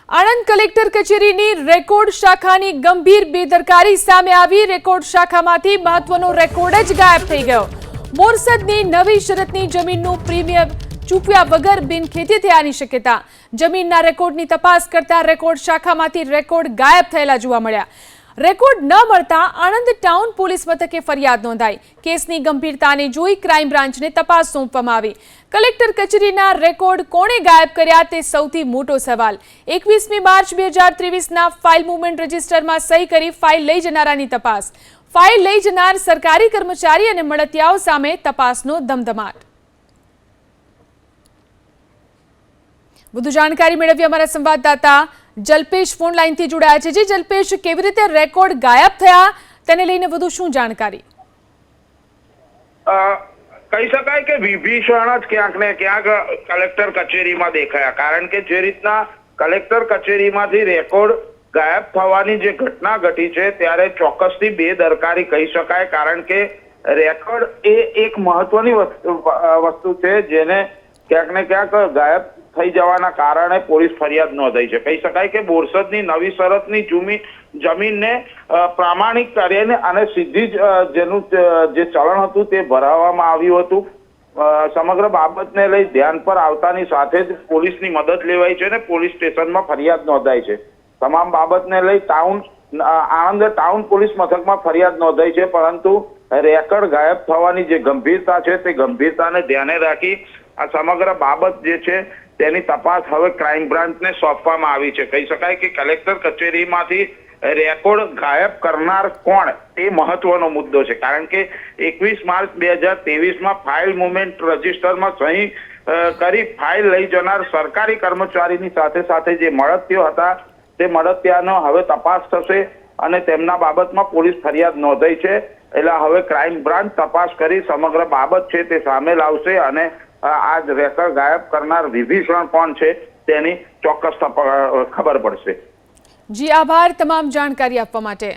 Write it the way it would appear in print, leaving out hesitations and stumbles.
Anand collector કચેરીની record શાખાની ગંભીર બેદરકારી સામે આવી। રેકોર્ડ શાખામાંથી મહત્વનો રેકોર્ડ જ ગાયબ થઈ ગયો। બોરસદની નવી શરતની જમીનનું પ્રીમિયમ ચૂકવ્યા વગર બિનખેતી થયાની શક્યતા। જમીનના રેકોર્ડની તપાસ કરતા રેકોર્ડ શાખામાંથી રેકોર્ડ ગાયબ થયેલા જોવા મળ્યા। રેકોર્ડ ન મળતા આણંદ ટાઉન પોલીસ મથકે ફરિયાદ નોંધાઈ। કેસની ગંભીરતાને જોઈ ક્રાઇમ બ્રાન્ચને તપાસ સોંપવામાં આવી। કલેક્ટર કચેરીના રેકોર્ડ કોણે ગાયબ કર્યા તે સૌથી મોટો સવાલ। 21મી માર્ચ 2023ના ફાઇલ મૂવમેન્ટ રજિસ્ટરમાં સહી કરી ફાઇલ લઈ જનારાની તપાસ। ફાઇલ લઈ જનાર સરકારી કર્મચારી અને મળતિયાઓ સામે તપાસનો ધમધમાટ। વધુ જાણકારી મેળવી અમારા સંવાદદાતા જલ્પેશ ફોન લાઈનથી જોડાયા છે। જી જલ્પેશ, કેવી રીતે રેકોર્ડ ગાયબ થયા તેને લઈને વધુ શું જાણકારી? કહી શકાય કે વિભીષણ જ ક્યાંક ને ક્યાંક કલેક્ટર કચેરીમાં દેખાયા, કારણ કે જે રીતના કલેક્ટર કચેરીમાંથી રેકોર્ડ ગાયબ થવાની જે ઘટના ઘટી છે ત્યારે ચોક્કસથી બેદરકારી કહી શકાય, કારણ કે રેકોર્ડ એ એક મહત્વની વસ્તુ છે જેને ક્યાંક ને ક્યાંક ગાયબ થઈ જવાના કારણે પોલીસ ફરિયાદ નોંધાઈ છે। કહી શકાય કે બોરસદની નવી શરતની જમીનને પ્રામાણિક કરીને અને સીધી જ જેનું જે ચલણ હતું તે ભરાવવામાં આવ્યું હતું। સમગ્ર બાબતને લઈ ધ્યાન પર આવતાની સાથે જ પોલીસની મદદ લેવાઈ છે અને પોલીસ સ્ટેશનમાં ફરિયાદ નોંધાઈ છે। તમામ બાબતને લઈ આણંદ ટાઉન પોલીસ મથકમાં ફરિયાદ નોંધાઈ છે, પરંતુ રેકોર્ડ ગાયબ થવાની જે ગંભીરતા છે તે ગંભીરતાને ધ્યાને રાખી આ સમગ્ર બાબત જે છે તેની તપાસ હવે ક્રાઇમ બ્રાન્ચને સોંપવામાં આવી છે। કહી શકાય કે કલેક્ટર કચેરીમાંથી રેકોર્ડ ગાયબ કરનાર કોણ તે મહત્વનો મુદ્દો છે, કારણ કે 21 માર્ચ 2023માં ફાઇલ મૂવમેન્ટ રજિસ્ટરમાં સહી કરી ફાઇલ લઈ જનાર સરકારી કર્મચારીની સાથે સાથે જે મળતિયો હતા તે મળતિયાનો હવે તપાસ થશે અને તેમના બાબતમાં પોલીસ ફરિયાદ નોંધાઈ છે। એટલે હવે ક્રાઇમ બ્રાન્ચ તપાસ કરી સમગ્ર બાબત છે તે સામે લાવશે અને આ રેકોર્ડ ગાયબ કરનાર વિભીષણ કોણ છે તેની ચોક્કસ ખબર પડશે। જી આભાર તમામ જાણકારી આપવા માટે।